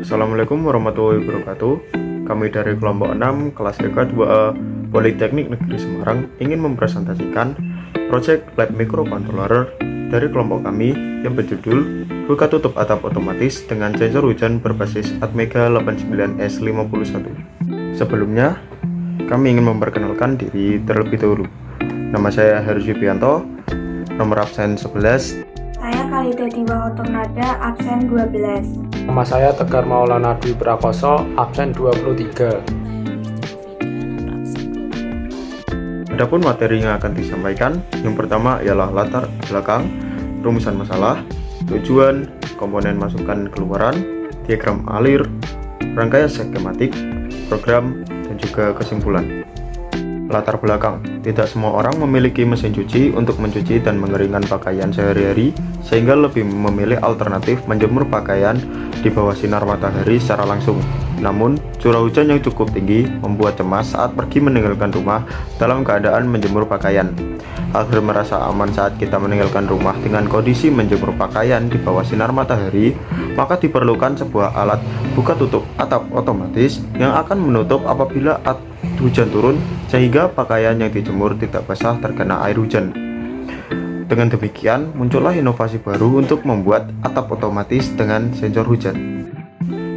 Assalamualaikum warahmatullahi wabarakatuh. Kami dari kelompok 6 kelas EK 2A Politeknik Negeri Semarang ingin mempresentasikan proyek lab microcontroller dari kelompok kami yang berjudul buka tutup atap otomatis dengan sensor hujan berbasis Atmega 89S51. Sebelumnya, kami ingin memperkenalkan diri terlebih dahulu. Nama saya Heru Jupianto, nomor absen 11. Saya Khalida Diwa Oturnada, absen 12. Nama saya Tegar Maulana Dwi Prakoso, absen 23. Adapun materi yang akan disampaikan, yang pertama ialah latar belakang, rumusan masalah, tujuan, komponen masukan keluaran, diagram alir, rangkaian skematik, program, dan juga kesimpulan. Latar belakang, tidak semua orang memiliki mesin cuci untuk mencuci dan mengeringkan pakaian sehari-hari, sehingga lebih memilih alternatif menjemur pakaian di bawah sinar matahari secara langsung. Namun, curah hujan yang cukup tinggi membuat cemas saat pergi meninggalkan rumah dalam keadaan menjemur pakaian. Agar merasa aman saat kita meninggalkan rumah dengan kondisi menjemur pakaian di bawah sinar matahari, maka diperlukan sebuah alat buka tutup atap otomatis yang akan menutup apabila hujan turun, sehingga pakaian yang dijemur tidak basah terkena air hujan. Dengan demikian, muncullah inovasi baru untuk membuat atap otomatis dengan sensor hujan.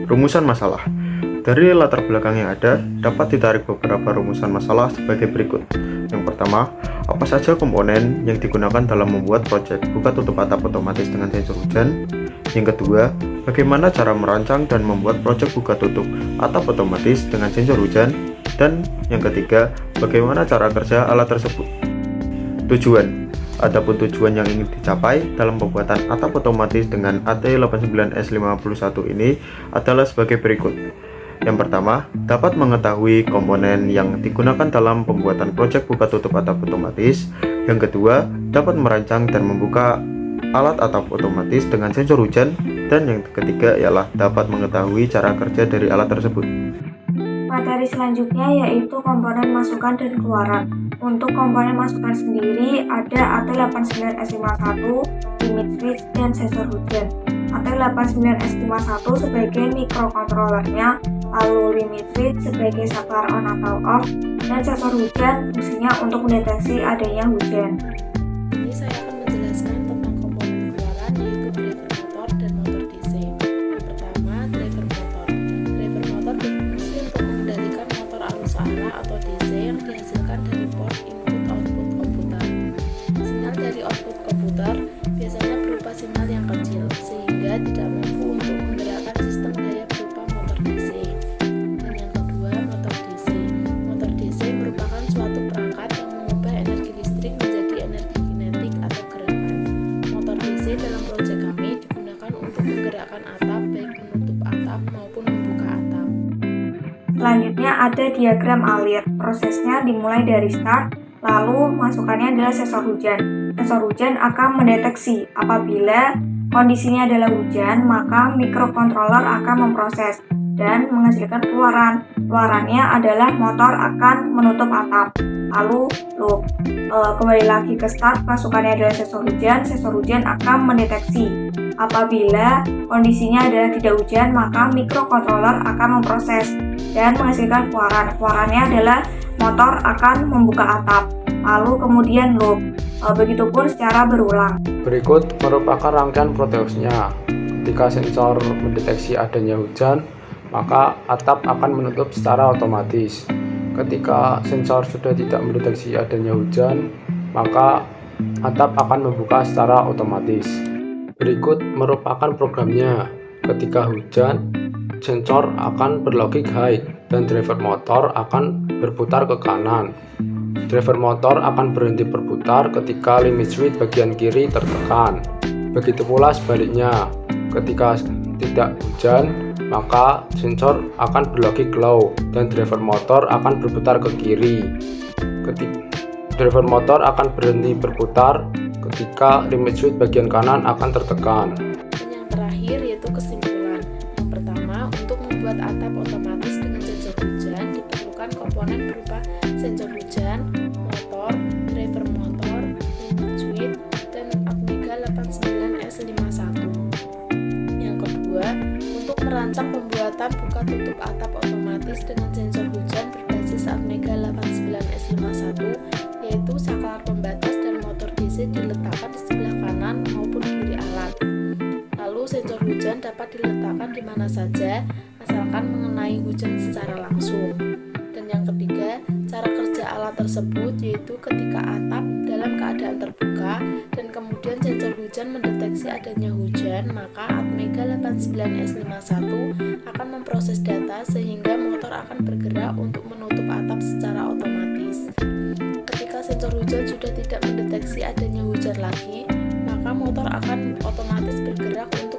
Rumusan masalah. Dari latar belakang yang ada, dapat ditarik beberapa rumusan masalah sebagai berikut. Yang pertama, apa saja komponen yang digunakan dalam membuat proyek buka tutup atap otomatis dengan sensor hujan? Yang kedua, bagaimana cara merancang dan membuat proyek buka tutup atap otomatis dengan sensor hujan? Dan yang ketiga, bagaimana cara kerja alat tersebut? Tujuan. Adapun tujuan yang ingin dicapai dalam pembuatan atap otomatis dengan AT89S51 ini adalah sebagai berikut. Yang pertama, dapat mengetahui komponen yang digunakan dalam pembuatan proyek buka tutup atap otomatis. Yang kedua, dapat merancang dan membuka alat atap otomatis dengan sensor hujan. Dan yang ketiga ialah dapat mengetahui cara kerja dari alat tersebut. Materi selanjutnya yaitu komponen masukan dan keluaran. Untuk komponen masukan sendiri ada AT89S51, limit switch, dan sensor hujan. AT89S51 sebagai microcontrollernya, lalu limit switch sebagai saklar on atau off, dan sensor hujan fungsinya untuk mendeteksi adanya hujan. Ini saya akan menjelaskan tentang komponen keluaran, yaitu driver motor dan motor DC. Yang pertama, driver motor. Driver motor berfungsi untuk mengendalikan motor arus ala atau DC yang dihasilkan dari port input-output komputer. Sinyal dari output komputer biasanya berupa sinyal yang kecil, sehingga tidak mampu untuk menggerakkan sistem daya berupa motor DC. Dan yang kedua, motor DC. Motor DC merupakan suatu perangkat yang mengubah energi listrik menjadi energi kinetik atau gerakan. Motor DC dalam proyek kami digunakan untuk menggerakkan atap, baik menutup atap maupun membuka atap. Selanjutnya ada diagram alir. Prosesnya dimulai dari start, lalu masukannya adalah sensor hujan. Sensor hujan akan mendeteksi apabila kondisinya adalah hujan, maka microcontroller akan memproses dan menghasilkan keluaran. Keluarannya adalah motor akan menutup atap. Lalu loop. Kembali lagi ke start, masukannya adalah sensor hujan akan mendeteksi apabila kondisinya adalah tidak hujan, maka microcontroller akan memproses dan menghasilkan keluaran. Keluarannya adalah motor akan membuka atap. Lalu kemudian loop. Begitupun secara berulang. Berikut merupakan rangkaian prosesnya. Ketika sensor mendeteksi adanya hujan, maka atap akan menutup secara otomatis. Ketika sensor sudah tidak mendeteksi adanya hujan, maka atap akan membuka secara otomatis. Berikut merupakan programnya. Ketika hujan, sensor akan berlogik hide dan driver motor akan berputar ke kanan. Driver motor akan berhenti berputar ketika limit switch bagian kiri tertekan. Begitu pula sebaliknya, ketika tidak hujan, maka sensor akan berlogik low dan driver motor akan berputar ke kiri. Driver motor akan berhenti berputar ketika limit switch bagian kanan akan tertekan. Dan yang terakhir yaitu kesimpulan. Yang pertama, untuk membuat atap otomatis dengan sensor hujan diperlukan komponen berupa sensor hujan, motor, driver motor, limit switch, dan Atmega 89S51. Yang kedua, untuk merancang merancang pembuatan buka tutup atap otomatis dengan sensor hujan berbasis Atmega 89S51, yaitu saklar pembatas dan motor DC diletakkan di sebelah kanan maupun kiri alat. Lalu sensor hujan dapat diletakkan di mana saja asalkan mengenai hujan secara langsung. Dan yang ketiga, cara kerja alat tersebut yaitu ketika atap dalam keadaan terbuka dan kemudian sensor hujan mendeteksi adanya hujan, maka Atmega 89S51 akan memproses data sehingga motor akan bergerak untuk menutup atap secara otomatis. Ketika sensor hujan sudah tidak mendeteksi adanya hujan lagi, maka motor akan otomatis bergerak untuk